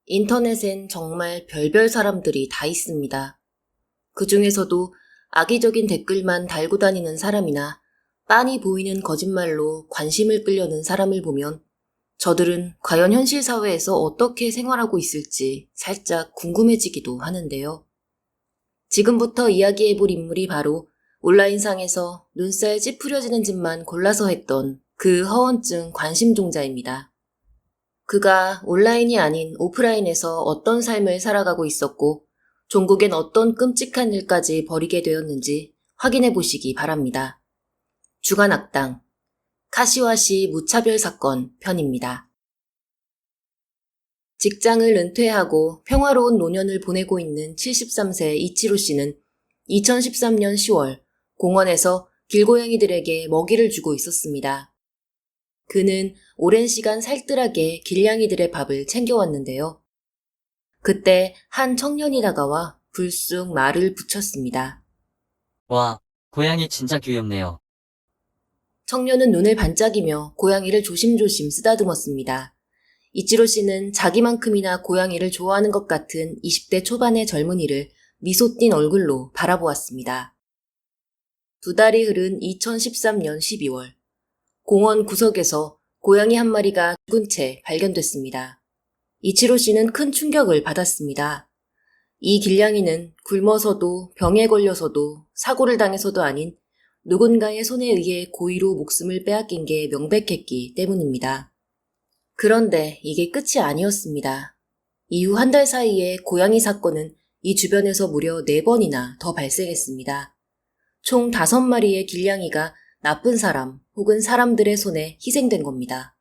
인터넷엔 정말 별별 사람들이 다 있습니다. 그 중에서도 악의적인 댓글만 달고 다니는 사람이나 빤히 보이는 거짓말로 관심을 끌려는 사람을 보면 저들은 과연 현실 사회에서 어떻게 생활하고 있을지 살짝 궁금해지기도 하는데요. 지금부터 이야기해볼 인물이 바로 온라인상에서 눈살 찌푸려지는 짓만 골라서 했던 그 허언증 관심종자입니다. 그가 온라인이 아닌 오프라인에서 어떤 삶을 살아가고 있었고 종국엔 어떤 끔찍한 일까지 벌이게 되었는지 확인해 보시기 바랍니다. 주간 악당 카시와시 무차별 사건 편입니다. 직장을 은퇴하고 평화로운 노년을 보내고 있는 73세 이치로 씨는 2013년 10월 공원에서 길고양이들에게 먹이를 주고 있었습니다. 그는 오랜 시간 살뜰하게 길냥이들의 밥을 챙겨왔는데요. 그때 한 청년이 다가와 불쑥 말을 붙였습니다. 와, 고양이 진짜 귀엽네요. 청년은 눈을 반짝이며 고양이를 조심조심 쓰다듬었습니다. 이치로 씨는 자기만큼이나 고양이를 좋아하는 것 같은 20대 초반의 젊은이를 미소 띤 얼굴로 바라보았습니다. 2달이 흐른 2013년 12월 공원 구석에서 고양이 한 마리가 죽은 채 발견됐습니다. 이치로 씨는 큰 충격을 받았습니다. 이 길냥이는 굶어서도 병에 걸려서도 사고를 당해서도 아닌 누군가의 손에 의해 고의로 목숨을 빼앗긴 게 명백했기 때문입니다. 그런데 이게 끝이 아니었습니다. 이후 한 달 사이에 고양이 사건은 이 주변에서 무려 4번이나 더 발생했습니다. 총 5마리의 길냥이가 나쁜 사람 혹은 사람들의 손에 희생된 겁니다.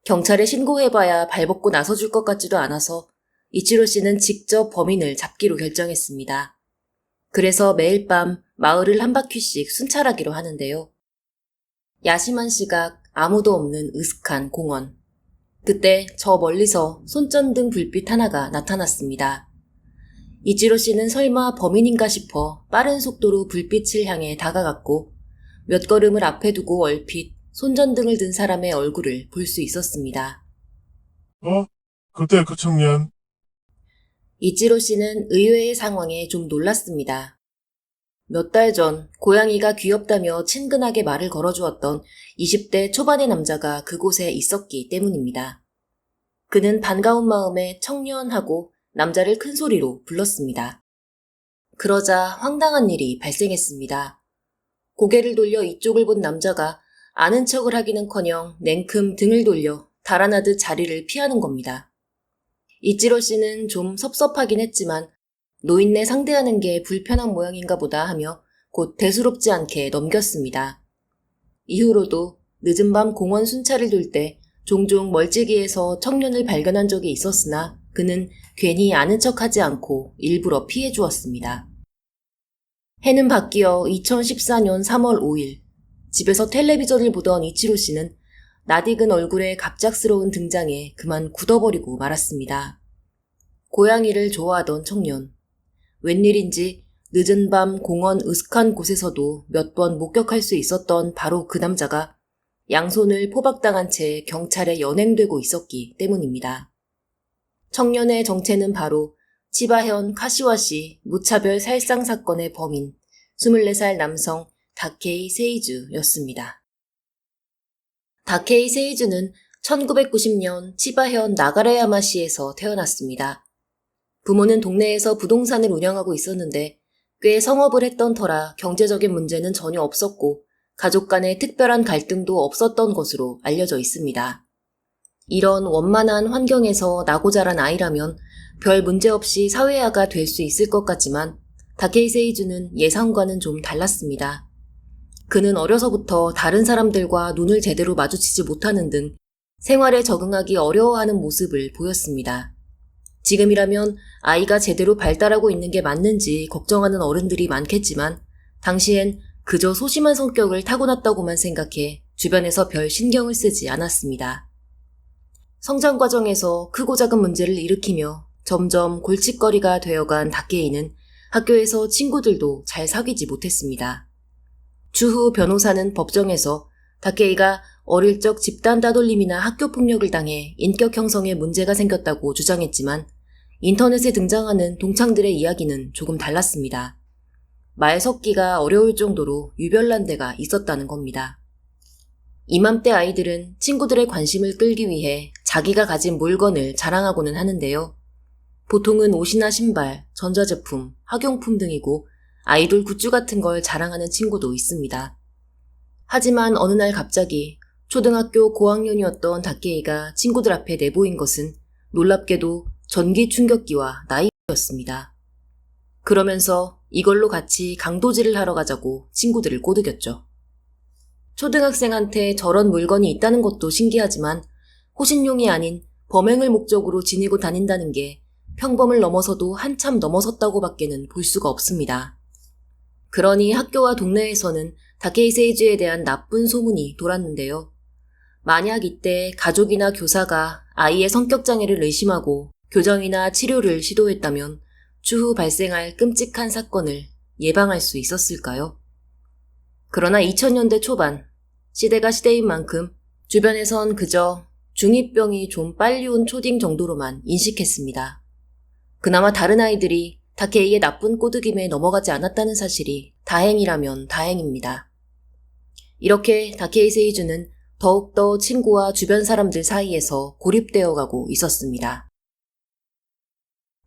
경찰에 신고해봐야 발벗고 나서줄 것 같지도 않아서 이치로 씨는 직접 범인을 잡기로 결정했습니다. 그래서 매일 밤 마을을 한 바퀴씩 순찰하기로 하는데요. 야심한 시각 아무도 없는 으슥한 공원. 그때 저 멀리서 손전등 불빛 하나가 나타났습니다. 이치로 씨는 설마 범인인가 싶어 빠른 속도로 불빛을 향해 다가갔고 몇 걸음을 앞에 두고 얼핏 손전등을 든 사람의 얼굴을 볼 수 있었습니다. 그때 그 청년. 이치로 씨는 의외의 상황에 좀 놀랐습니다. 몇 달 전 고양이가 귀엽다며 친근하게 말을 걸어주었던 20대 초반의 남자가 그곳에 있었기 때문입니다. 그는 반가운 마음에 청년하고 남자를 큰 소리로 불렀습니다. 그러자 황당한 일이 발생했습니다. 고개를 돌려 이쪽을 본 남자가 아는 척을 하기는커녕 냉큼 등을 돌려 달아나듯 자리를 피하는 겁니다. 이치로 씨는 좀 섭섭하긴 했지만 노인네 상대하는 게 불편한 모양인가 보다 하며 곧 대수롭지 않게 넘겼습니다. 이후로도 늦은 밤 공원 순찰을 돌 때 종종 멀찍이에서 청년을 발견한 적이 있었으나 그는 괜히 아는 척하지 않고 일부러 피해 주었습니다. 해는 바뀌어 2014년 3월 5일 집에서 텔레비전을 보던 이치로 씨는 낯익은 얼굴에 갑작스러운 등장에 그만 굳어버리고 말았습니다. 고양이를 좋아하던 청년. 웬일인지 늦은 밤 공원 으슥한 곳에서도 몇 번 목격할 수 있었던 바로 그 남자가 양손을 포박당한 채 경찰에 연행되고 있었기 때문입니다. 청년의 정체는 바로 치바현 카시와시 무차별 살상 사건의 범인 24살 남성 다케이 세이즈였습니다. 다케이 세이즈는 1990년 치바현 나가라야마시에서 태어났습니다. 부모는 동네에서 부동산을 운영하고 있었는데 꽤 성업을 했던 터라 경제적인 문제는 전혀 없었고 가족 간의 특별한 갈등도 없었던 것으로 알려져 있습니다. 이런 원만한 환경에서 나고 자란 아이라면 별 문제 없이 사회화가 될 수 있을 것 같지만 다케이 세이즈는 예상과는 좀 달랐습니다. 그는 어려서부터 다른 사람들과 눈을 제대로 마주치지 못하는 등 생활에 적응하기 어려워하는 모습을 보였습니다. 지금이라면 아이가 제대로 발달하고 있는 게 맞는지 걱정하는 어른들이 많겠지만 당시엔 그저 소심한 성격을 타고났다고만 생각해 주변에서 별 신경을 쓰지 않았습니다. 성장 과정에서 크고 작은 문제를 일으키며 점점 골칫거리가 되어간 다케이는 학교에서 친구들도 잘 사귀지 못했습니다. 추후 변호사는 법정에서 다케이가 어릴 적 집단 따돌림이나 학교 폭력을 당해 인격 형성에 문제가 생겼다고 주장했지만 인터넷에 등장하는 동창들의 이야기는 조금 달랐습니다. 말 섞기가 어려울 정도로 유별난 데가 있었다는 겁니다. 이맘때 아이들은 친구들의 관심을 끌기 위해 자기가 가진 물건을 자랑하고는 하는데요. 보통은 옷이나 신발, 전자제품, 학용품 등이고 아이돌 굿즈 같은 걸 자랑하는 친구도 있습니다. 하지만 어느 날 갑자기 초등학교 고학년이었던 다케이가 친구들 앞에 내보인 것은 놀랍게도 전기 충격기와 나이프였습니다. 그러면서 이걸로 같이 강도질을 하러 가자고 친구들을 꼬드겼죠. 초등학생한테 저런 물건이 있다는 것도 신기하지만 호신용이 아닌 범행을 목적으로 지니고 다닌다는 게 평범을 넘어서도 한참 넘어섰다고 밖에는 볼 수가 없습니다. 그러니 학교와 동네에서는 다케이 세이지에 대한 나쁜 소문이 돌았는데요. 만약 이때 가족이나 교사가 아이의 성격장애를 의심하고 교정이나 치료를 시도했다면 추후 발생할 끔찍한 사건을 예방할 수 있었을까요? 그러나 2000년대 초반, 시대가 시대인 만큼 주변에선 그저 중2병이 좀 빨리 온 초딩 정도로만 인식했습니다. 그나마 다른 아이들이 다케이의 나쁜 꼬드김에 넘어가지 않았다는 사실이 다행이라면 다행입니다. 이렇게 다케이 세이주는 더욱더 친구와 주변 사람들 사이에서 고립되어 가고 있었습니다.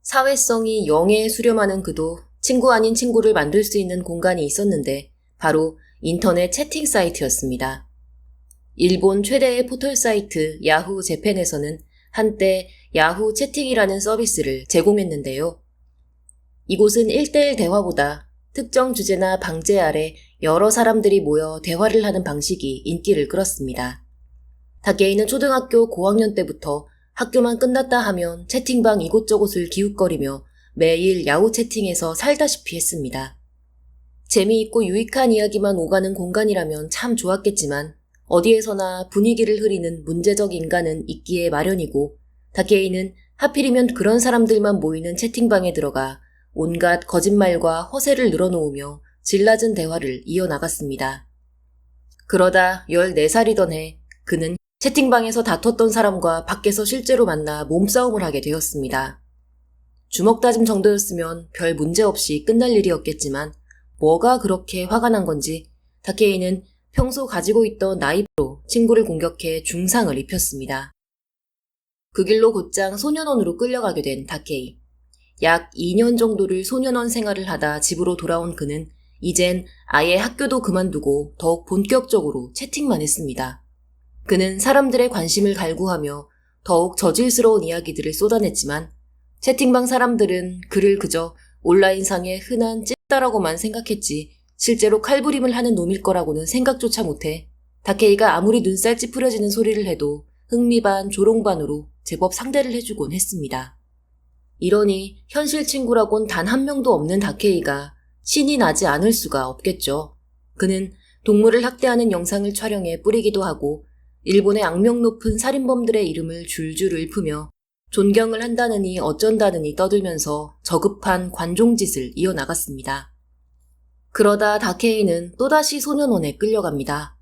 사회성이 0에 수렴하는 그도 친구 아닌 친구를 만들 수 있는 공간이 있었는데 바로 인터넷 채팅 사이트였습니다. 일본 최대의 포털 사이트 야후 재팬에서는 한때 야후 채팅이라는 서비스를 제공했는데요. 이곳은 1대1 대화보다 특정 주제나 방제 아래 여러 사람들이 모여 대화를 하는 방식이 인기를 끌었습니다. 다케이는 초등학교 고학년 때부터 학교만 끝났다 하면 채팅방 이곳저곳을 기웃거리며 매일 야후 채팅에서 살다시피 했습니다. 재미있고 유익한 이야기만 오가는 공간이라면 참 좋았겠지만 어디에서나 분위기를 흐리는 문제적 인간은 있기에 마련이고 다케이는 하필이면 그런 사람들만 모이는 채팅방에 들어가 온갖 거짓말과 허세를 늘어놓으며 질낮은 대화를 이어나갔습니다. 그러다 14살이던 해 그는 채팅방에서 다퉜던 사람과 밖에서 실제로 만나 몸싸움을 하게 되었습니다. 주먹 다짐 정도였으면 별 문제 없이 끝날 일이었겠지만 뭐가 그렇게 화가 난 건지 다케이는 평소 가지고 있던 나이프로 친구를 공격해 중상을 입혔습니다. 그 길로 곧장 소년원으로 끌려가게 된 다케이. 약 2년 정도를 소년원 생활을 하다 집으로 돌아온 그는 이젠 아예 학교도 그만두고 더욱 본격적으로 채팅만 했습니다. 그는 사람들의 관심을 갈구하며 더욱 저질스러운 이야기들을 쏟아냈지만 채팅방 사람들은 그를 그저 온라인상의 흔한 찐따라고만 생각했지 실제로 칼부림을 하는 놈일 거라고는 생각조차 못해 다케이가 아무리 눈살 찌푸려지는 소리를 해도 흥미반 조롱반으로 제법 상대를 해주곤 했습니다. 이러니 현실 친구라곤 단 한 명도 없는 다케이가 신이 나지 않을 수가 없겠죠. 그는 동물을 학대하는 영상을 촬영해 뿌리기도 하고 일본의 악명 높은 살인범들의 이름을 줄줄 읊으며 존경을 한다느니 어쩐다느니 떠들면서 저급한 관종짓을 이어나갔습니다. 그러다 다케이는 또다시 소년원에 끌려갑니다.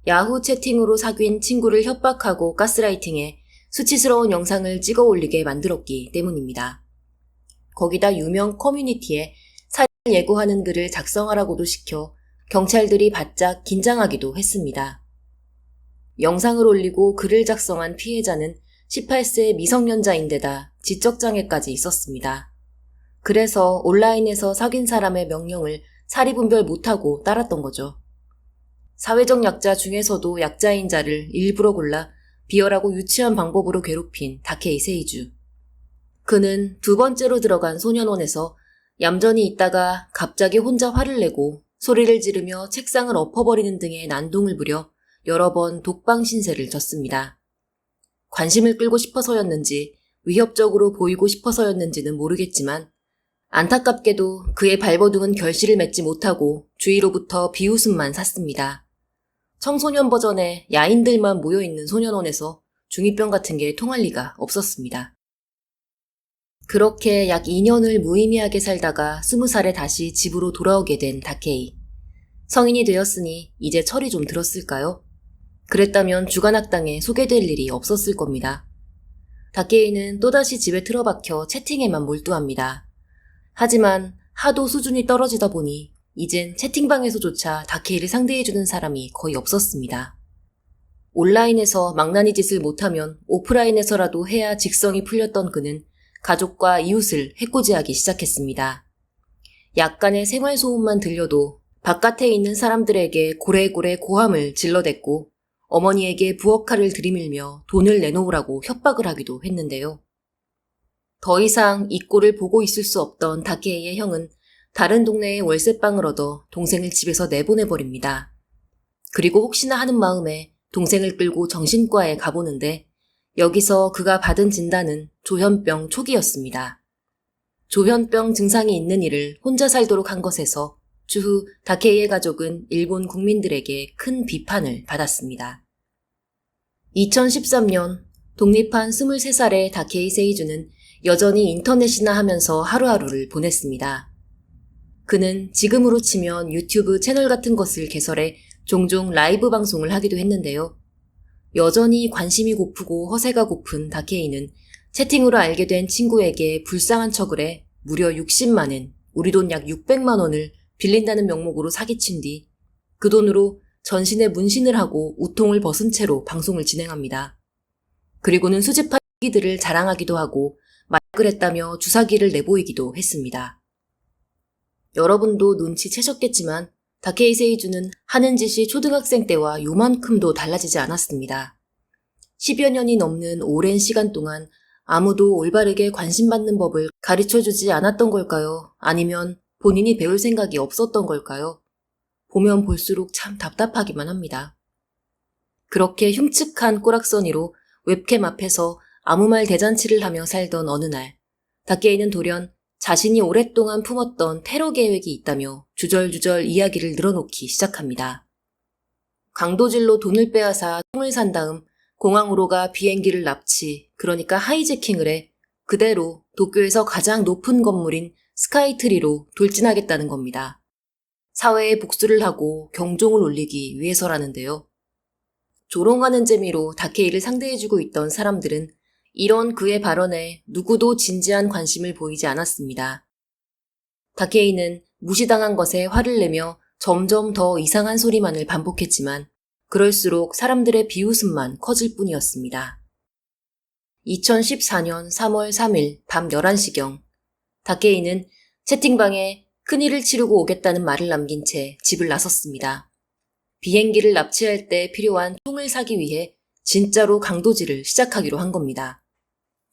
야후 채팅으로 사귄 친구를 협박하고 가스라이팅해 수치스러운 영상을 찍어 올리게 만들었기 때문입니다. 거기다 유명 커뮤니티에 살인을 예고하는 글을 작성하라고도 시켜 경찰들이 바짝 긴장하기도 했습니다. 영상을 올리고 글을 작성한 피해자는 18세 미성년자인데다 지적장애까지 있었습니다. 그래서 온라인에서 사귄 사람의 명령을 사리분별 못하고 따랐던 거죠. 사회적 약자 중에서도 약자인 자를 일부러 골라 비열하고 유치한 방법으로 괴롭힌 다케이 세이주. 그는 두 번째로 들어간 소년원에서 얌전히 있다가 갑자기 혼자 화를 내고 소리를 지르며 책상을 엎어버리는 등의 난동을 부려 여러 번 독방 신세를 졌습니다. 관심을 끌고 싶어서였는지 위협적으로 보이고 싶어서였는지는 모르겠지만 안타깝게도 그의 발버둥은 결실을 맺지 못하고 주위로부터 비웃음만 샀습니다. 청소년 버전의 야인들만 모여있는 소년원에서 중2병 같은 게 통할 리가 없었습니다. 그렇게 약 2년을 무의미하게 살다가 20살에 다시 집으로 돌아오게 된 다케이. 성인이 되었으니 이제 철이 좀 들었을까요? 그랬다면 주간학당에 소개될 일이 없었을 겁니다. 다케이는 또다시 집에 틀어박혀 채팅에만 몰두합니다. 하지만 하도 수준이 떨어지다 보니 이젠 채팅방에서조차 다케이를 상대해주는 사람이 거의 없었습니다. 온라인에서 망나니 짓을 못하면 오프라인에서라도 해야 직성이 풀렸던 그는 가족과 이웃을 해코지하기 시작했습니다. 약간의 생활소음만 들려도 바깥에 있는 사람들에게 고래고래 고함을 질러댔고 어머니에게 부엌칼을 들이밀며 돈을 내놓으라고 협박을 하기도 했는데요. 더 이상 이 꼴을 보고 있을 수 없던 다케이의 형은 다른 동네에 월세방을 얻어 동생을 집에서 내보내버립니다. 그리고 혹시나 하는 마음에 동생을 끌고 정신과에 가보는데 여기서 그가 받은 진단은 조현병 초기였습니다. 조현병 증상이 있는 이를 혼자 살도록 한 것에서 추후 다케이의 가족은 일본 국민들에게 큰 비판을 받았습니다. 2013년 독립한 23살의 다케이 세이주는 여전히 인터넷이나 하면서 하루하루를 보냈습니다. 그는 지금으로 치면 유튜브 채널 같은 것을 개설해 종종 라이브 방송을 하기도 했는데요. 여전히 관심이 고프고 허세가 고픈 다케이는 채팅으로 알게 된 친구에게 불쌍한 척을 해 무려 60만엔, 우리 돈 약 600만 원을 빌린다는 명목으로 사기친 뒤 그 돈으로 전신에 문신을 하고 우통을 벗은 채로 방송을 진행합니다. 그리고는 수집한 기들을 자랑하기도 하고 마약을 했다며 주사기를 내보이기도 했습니다. 여러분도 눈치채셨겠지만 다케이 세이주는 하는 짓이 초등학생 때와 요만큼도 달라지지 않았습니다. 10여 년이 넘는 오랜 시간 동안 아무도 올바르게 관심받는 법을 가르쳐주지 않았던 걸까요? 아니면 본인이 배울 생각이 없었던 걸까요? 보면 볼수록 참 답답하기만 합니다. 그렇게 흉측한 꼬락서니로 웹캠 앞에서 아무 말 대잔치를 하며 살던 어느 날, 다케이는 돌연 자신이 오랫동안 품었던 테러 계획이 있다며 주절주절 이야기를 늘어놓기 시작합니다. 강도질로 돈을 빼앗아 총을 산 다음 공항으로 가 비행기를 납치, 그러니까 하이제킹을 해 그대로 도쿄에서 가장 높은 건물인 스카이트리로 돌진하겠다는 겁니다. 사회에 복수를 하고 경종을 울리기 위해서라는데요. 조롱하는 재미로 다케이를 상대해주고 있던 사람들은 이런 그의 발언에 누구도 진지한 관심을 보이지 않았습니다. 다케이는 무시당한 것에 화를 내며 점점 더 이상한 소리만을 반복했지만 그럴수록 사람들의 비웃음만 커질 뿐이었습니다. 2014년 3월 3일 밤 11시경 다케이는 채팅방에 큰일을 치르고 오겠다는 말을 남긴 채 집을 나섰습니다. 비행기를 납치할 때 필요한 총을 사기 위해 진짜로 강도질을 시작하기로 한 겁니다.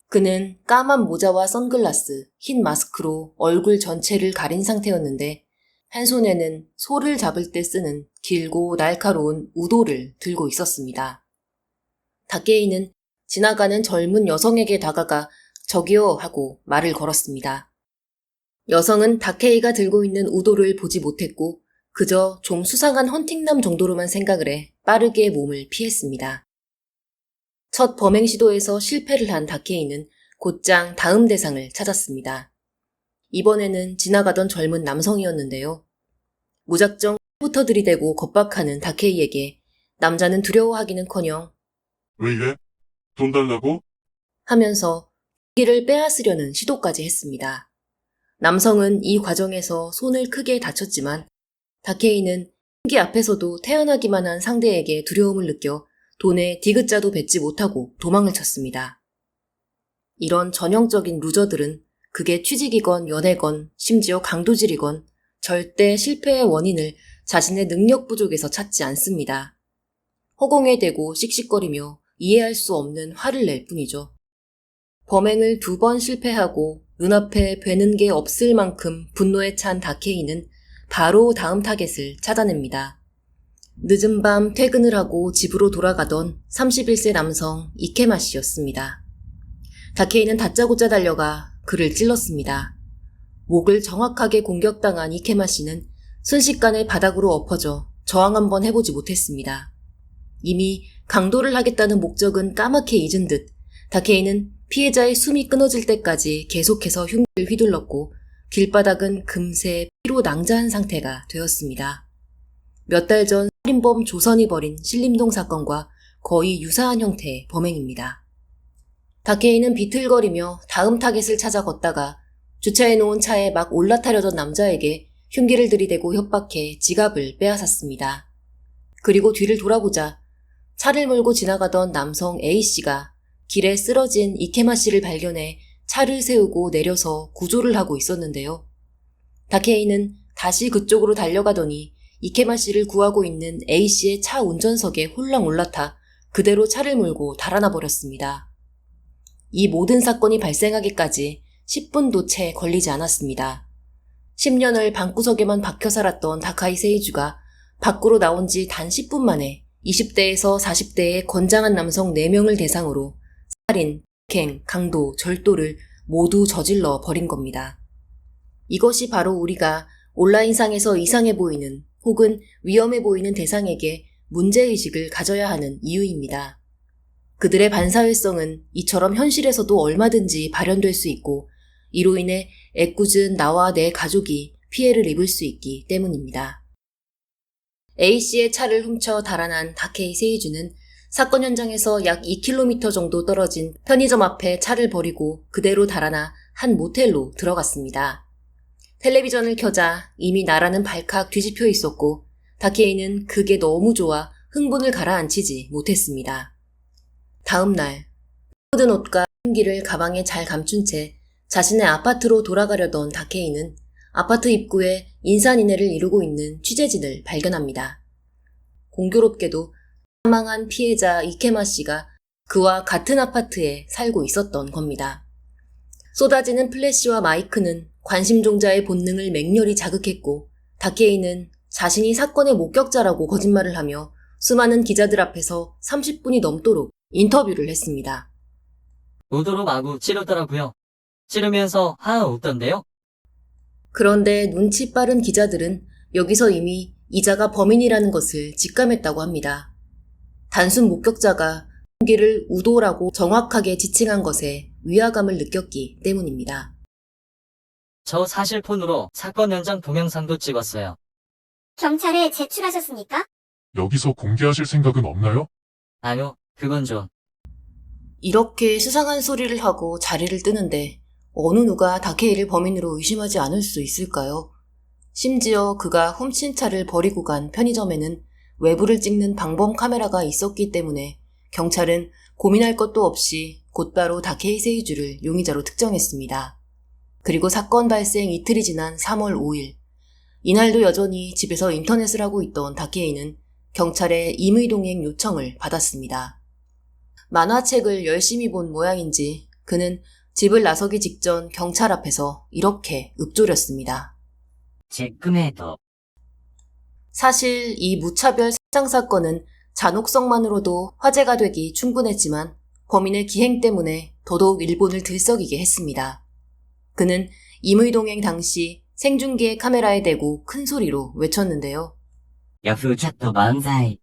그는 까만 모자와 선글라스, 흰 마스크로 얼굴 전체를 가린 상태였는데 한 손에는 소를 잡을 때 쓰는 길고 날카로운 우도를 들고 있었습니다. 다케이는 지나가는 젊은 여성에게 다가가 저기요 하고 말을 걸었습니다. 여성은 다케이가 들고 있는 우도를 보지 못했고 그저 좀 수상한 헌팅남 정도로만 생각을 해 빠르게 몸을 피했습니다. 첫 범행 시도에서 실패를 한 다케이는 곧장 다음 대상을 찾았습니다. 이번에는 지나가던 젊은 남성이었는데요. 무작정 부터 들이대고 겁박하는 다케이에게 남자는 두려워하기는커녕 왜 이래? 돈 달라고? 하면서 기를 빼앗으려는 시도까지 했습니다. 남성은 이 과정에서 손을 크게 다쳤지만 다케이는 흉기 앞에서도 태어나기만 한 상대에게 두려움을 느껴 돈에 디귿자도 뱉지 못하고 도망을 쳤습니다. 이런 전형적인 루저들은 그게 취직이건 연애건 심지어 강도질이건 절대 실패의 원인을 자신의 능력 부족에서 찾지 않습니다. 허공에 대고 씩씩거리며 이해할 수 없는 화를 낼 뿐이죠. 범행을 2번 실패하고 눈앞에 뵈는 게 없을 만큼 분노에 찬 다케이는 바로 다음 타겟을 찾아냅니다. 늦은 밤 퇴근을 하고 집으로 돌아가던 31세 남성 이케마 씨였습니다. 다케이는 다짜고짜 달려가 그를 찔렀습니다. 목을 정확하게 공격당한 이케마 씨는 순식간에 바닥으로 엎어져 저항 한번 해보지 못했습니다. 이미 강도를 하겠다는 목적은 까맣게 잊은 듯 다케이는 피해자의 숨이 끊어질 때까지 계속해서 흉기를 휘둘렀고 길바닥은 금세 피로 낭자한 상태가 되었습니다. 몇 달 전 살인범 조선이 벌인 신림동 사건과 거의 유사한 형태의 범행입니다. 다케이는 비틀거리며 다음 타겟을 찾아 걷다가 주차해놓은 차에 막 올라타려던 남자에게 흉기를 들이대고 협박해 지갑을 빼앗았습니다. 그리고 뒤를 돌아보자 차를 몰고 지나가던 남성 A씨가 길에 쓰러진 이케마 씨를 발견해 차를 세우고 내려서 구조를 하고 있었는데요. 다케이는 다시 그쪽으로 달려가더니 이케마 씨를 구하고 있는 A씨의 차 운전석에 홀랑 올라타 그대로 차를 몰고 달아나 버렸습니다. 이 모든 사건이 발생하기까지 10분도 채 걸리지 않았습니다. 10년을 방구석에만 박혀 살았던 다카이 세이주가 밖으로 나온 지 단 10분 만에 20대에서 40대의 건장한 남성 4명을 대상으로 살인, 폭행, 강도, 절도를 모두 저질러 버린 겁니다. 이것이 바로 우리가 온라인상에서 이상해 보이는 혹은 위험해 보이는 대상에게 문제의식을 가져야 하는 이유입니다. 그들의 반사회성은 이처럼 현실에서도 얼마든지 발현될 수 있고 이로 인해 애꿎은 나와 내 가족이 피해를 입을 수 있기 때문입니다. A씨의 차를 훔쳐 달아난 다케이 세이주는 사건 현장에서 약 2km 정도 떨어진 편의점 앞에 차를 버리고 그대로 달아나 한 모텔로 들어갔습니다. 텔레비전을 켜자 이미 나라는 발칵 뒤집혀 있었고 다케이는 그게 너무 좋아 흥분을 가라앉히지 못했습니다. 다음 날 묻은 옷과 흉기를 가방에 잘 감춘 채 자신의 아파트로 돌아가려던 다케이는 아파트 입구에 인산인해를 이루고 있는 취재진을 발견합니다. 공교롭게도 사망한 피해자 이케마 씨가 그와 같은 아파트에 살고 있었던 겁니다. 쏟아지는 플래시와 마이크는 관심종자의 본능을 맹렬히 자극했고 다케이는 자신이 사건의 목격자라고 거짓말을 하며 수많은 기자들 앞에서 30분이 넘도록 인터뷰를 했습니다. 우도로 마구 찌르더라고요. 찌르면서 하하 웃던데요? 그런데 눈치 빠른 기자들은 여기서 이미 이자가 범인이라는 것을 직감했다고 합니다. 단순 목격자가 흉기를 우도라고 정확하게 지칭한 것에 위화감을 느꼈기 때문입니다. 저 사실 폰으로 사건 현장 동영상도 찍었어요. 경찰에 제출하셨습니까? 여기서 공개하실 생각은 없나요? 아뇨, 그건 좀. 이렇게 수상한 소리를 하고 자리를 뜨는데 어느 누가 다케이를 범인으로 의심하지 않을 수 있을까요? 심지어 그가 훔친 차를 버리고 간 편의점에는 외부를 찍는 방범 카메라가 있었기 때문에 경찰은 고민할 것도 없이 곧바로 다케이 세이주를 용의자로 특정했습니다. 그리고 사건 발생 이틀이 지난 3월 5일, 이날도 여전히 집에서 인터넷을 하고 있던 다케이는 경찰의 임의동행 요청을 받았습니다. 만화책을 열심히 본 모양인지 그는 집을 나서기 직전 경찰 앞에서 이렇게 읊조렸습니다. 체크메이트. 사실 이 무차별 살상 사건은 잔혹성만으로도 화제가 되기 충분했지만 범인의 기행 때문에 더더욱 일본을 들썩이게 했습니다. 그는 임의동행 당시 생중계 카메라에 대고 큰 소리로 외쳤는데요. 야후 차토 만사이.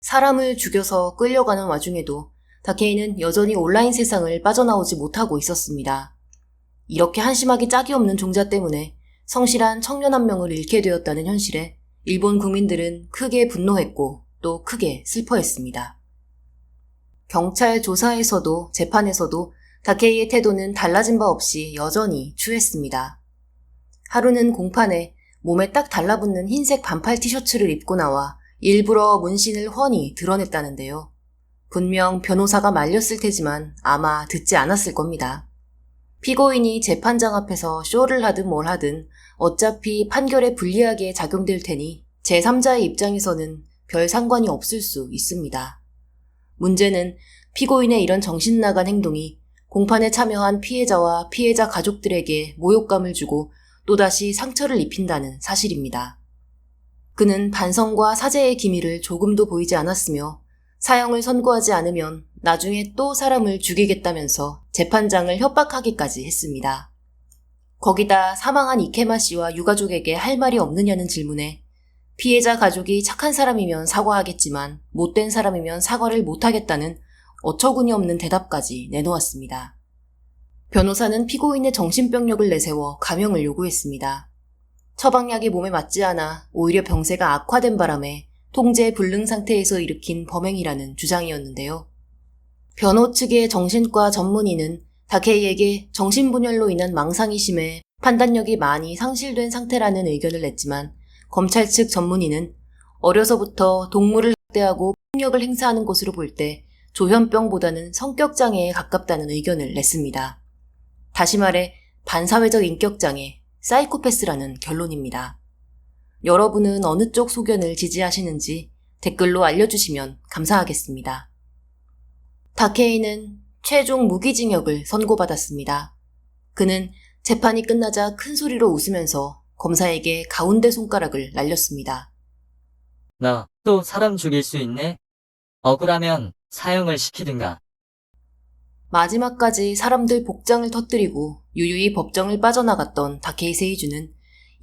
사람을 죽여서 끌려가는 와중에도 다케이는 여전히 온라인 세상을 빠져나오지 못하고 있었습니다. 이렇게 한심하기 짝이 없는 종자 때문에 성실한 청년 한 명을 잃게 되었다는 현실에 일본 국민들은 크게 분노했고 또 크게 슬퍼했습니다. 경찰 조사에서도 재판에서도 다케이의 태도는 달라진 바 없이 여전히 추했습니다. 하루는 공판에 몸에 딱 달라붙는 흰색 반팔 티셔츠를 입고 나와 일부러 문신을 훤히 드러냈다는데요. 분명 변호사가 말렸을 테지만 아마 듣지 않았을 겁니다. 피고인이 재판장 앞에서 쇼를 하든 뭘 하든 어차피 판결에 불리하게 작용될 테니 제3자의 입장에서는 별 상관이 없을 수 있습니다. 문제는 피고인의 이런 정신나간 행동이 공판에 참여한 피해자와 피해자 가족들에게 모욕감을 주고 또다시 상처를 입힌다는 사실입니다. 그는 반성과 사죄의 기미를 조금도 보이지 않았으며 사형을 선고하지 않으면 나중에 또 사람을 죽이겠다면서 재판장을 협박하기까지 했습니다. 거기다 사망한 이케마 씨와 유가족에게 할 말이 없느냐는 질문에 피해자 가족이 착한 사람이면 사과하겠지만 못된 사람이면 사과를 못하겠다는 어처구니 없는 대답까지 내놓았습니다. 변호사는 피고인의 정신병력을 내세워 감형을 요구했습니다. 처방약이 몸에 맞지 않아 오히려 병세가 악화된 바람에 통제 불능 상태에서 일으킨 범행이라는 주장이었는데요. 변호 측의 정신과 전문의는 다케이에게 정신분열로 인한 망상이 심해 판단력이 많이 상실된 상태라는 의견을 냈지만 검찰 측 전문의는 어려서부터 동물을 학대하고 폭력을 행사하는 것으로 볼 때 조현병보다는 성격장애에 가깝다는 의견을 냈습니다. 다시 말해 반사회적 인격장애, 사이코패스라는 결론입니다. 여러분은 어느 쪽 소견을 지지하시는지 댓글로 알려주시면 감사하겠습니다. 다케이는 최종 무기징역을 선고받았습니다. 그는 재판이 끝나자 큰 소리로 웃으면서 검사에게 가운데 손가락을 날렸습니다. 너 또 사람 죽일 수 있네? 억울하면 사형을 시키든가. 마지막까지 사람들 복장을 터뜨리고 유유히 법정을 빠져나갔던 다케이 세이주는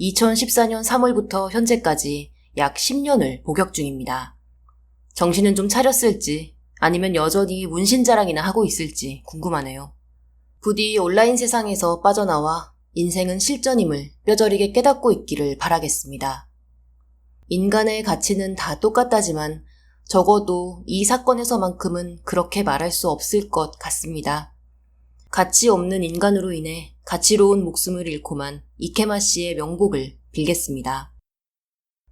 2014년 3월부터 현재까지 약 10년을 복역 중입니다. 정신은 좀 차렸을지 아니면 여전히 문신자랑이나 하고 있을지 궁금하네요. 부디 온라인 세상에서 빠져나와 인생은 실전임을 뼈저리게 깨닫고 있기를 바라겠습니다. 인간의 가치는 다 똑같다지만 적어도 이 사건에서만큼은 그렇게 말할 수 없을 것 같습니다. 가치 없는 인간으로 인해 가치로운 목숨을 잃고만 이케마 씨의 명복을 빌겠습니다.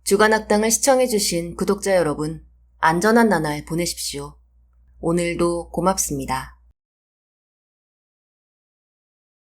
주간악당을 시청해주신 구독자 여러분, 안전한 나날 보내십시오. 오늘도 고맙습니다.